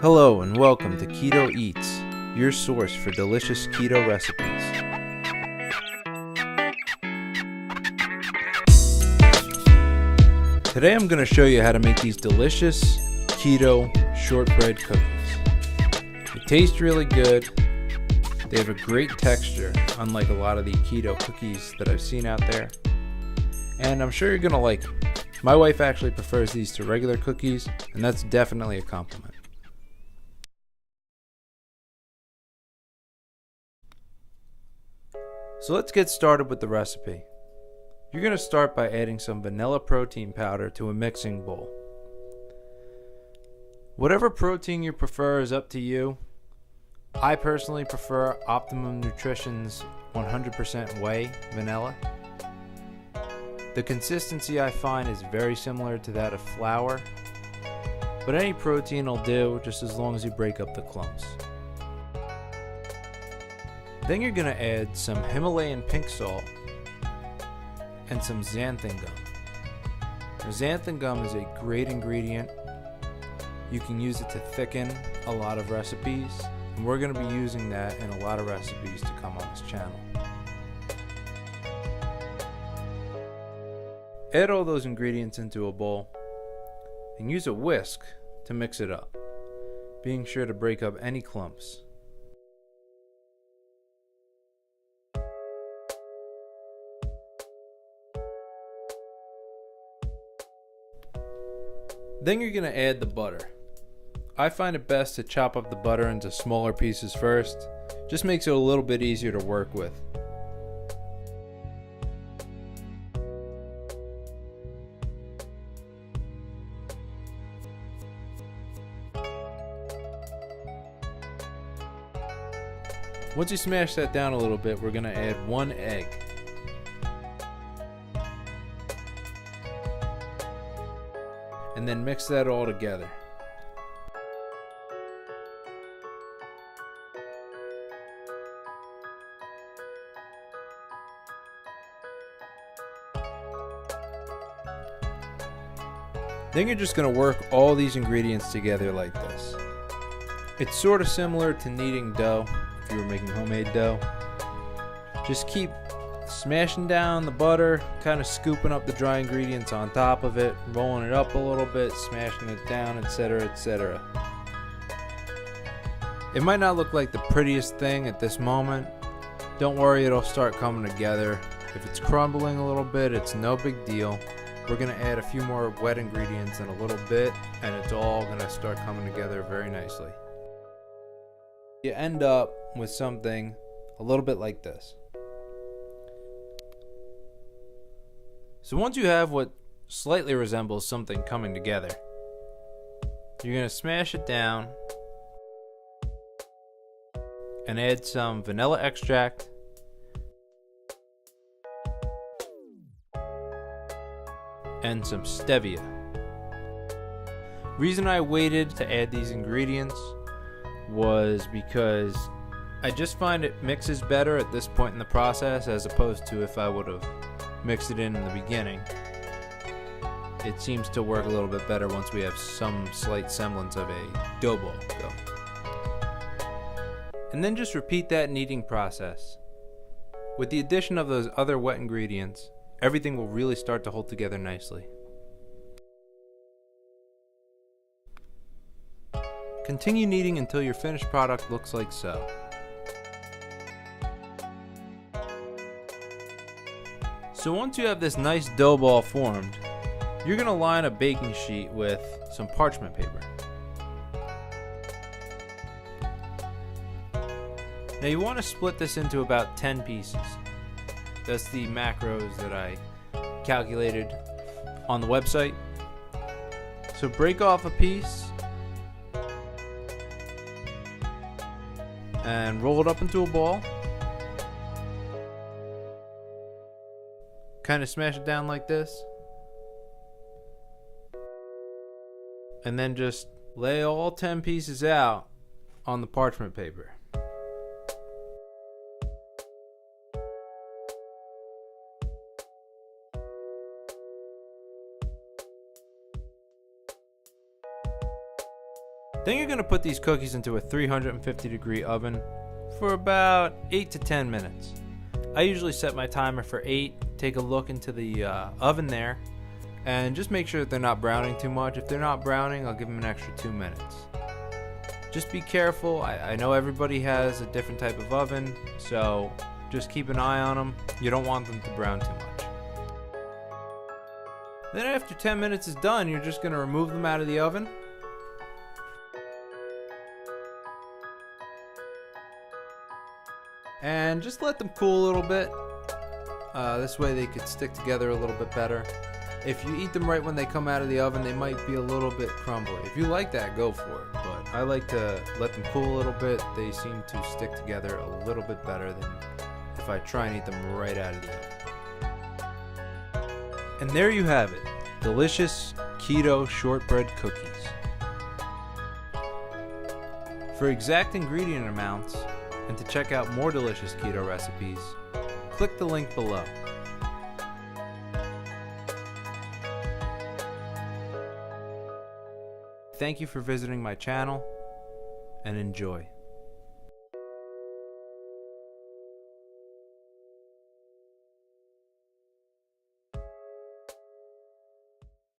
Hello and welcome to Keto Eats, your source for delicious keto recipes. Today I'm going to show you how to make these delicious keto shortbread cookies. They taste really good. They have a great texture, unlike a lot of the keto cookies that I've seen out there. And I'm sure you're going to like them. My wife actually prefers these to regular cookies, and that's definitely a compliment. So let's get started with the recipe. You're going to start by adding some vanilla protein powder to a mixing bowl. Whatever protein you prefer is up to you. I personally prefer Optimum Nutrition's 100% whey vanilla. The consistency I find is very similar to that of flour, but any protein will do just as long as you break up the clumps. Then you're going to add some Himalayan pink salt and some xanthan gum. Now, xanthan gum is a great ingredient. You can use it to thicken a lot of recipes, and we're going to be using that in a lot of recipes to come on this channel. Add all those ingredients into a bowl and use a whisk to mix it up, being sure to break up any clumps. Then you're going to add the butter. I find it best to chop up the butter into smaller pieces first. Just makes it a little bit easier to work with. Once you smash that down a little bit, we're going to add 1 egg. And then mix that all together. Then you're just going to work all these ingredients together like this. It's sort of similar to kneading dough if you were making homemade dough. Just keep smashing down the butter, kind of scooping up the dry ingredients on top of it, rolling it up a little bit, smashing it down, etc., etc. It might not look like the prettiest thing at this moment. Don't worry, it'll start coming together. If it's crumbling a little bit, it's no big deal. We're going to add a few more wet ingredients in a little bit, and it's all going to start coming together very nicely. You end up with something a little bit like this. So once you have what slightly resembles something coming together, you're going to smash it down and add some vanilla extract and some stevia. Reason I waited to add these ingredients was because I just find it mixes better at this point in the process as opposed to if I would have mixed it in the beginning. It seems to work a little bit better once we have some slight semblance of a dough ball going. And then just repeat that kneading process. With the addition of those other wet ingredients, everything will really start to hold together nicely. Continue kneading until your finished product looks like so. So once you have this nice dough ball formed, you're going to line a baking sheet with some parchment paper. Now you want to split this into about 10 pieces. That's the macros that I calculated on the website. So break off a piece and roll it up into a ball. Kind of smash it down like this. And then just lay all 10 pieces out on the parchment paper. Then you're going to put these cookies into a 350 degree oven for about 8 to 10 minutes. I usually set my timer for 8, take a look into the oven there, and just make sure that they're not browning too much. If they're not browning, I'll give them an extra 2 minutes. Just be careful. I know everybody has a different type of oven, so just keep an eye on them. You don't want them to brown too much. Then after 10 minutes is done, you're just going to remove them out of the oven. And just let them cool a little bit. This way they could stick together a little bit better. If you eat them right when they come out of the oven, they might be a little bit crumbly. If you like that, go for it. But I like to let them cool a little bit. They seem to stick together a little bit better than if I try and eat them right out of the oven. And there you have it. Delicious keto shortbread cookies. For exact ingredient amounts, and to check out more delicious keto recipes, click the link below. Thank you for visiting my channel, and enjoy.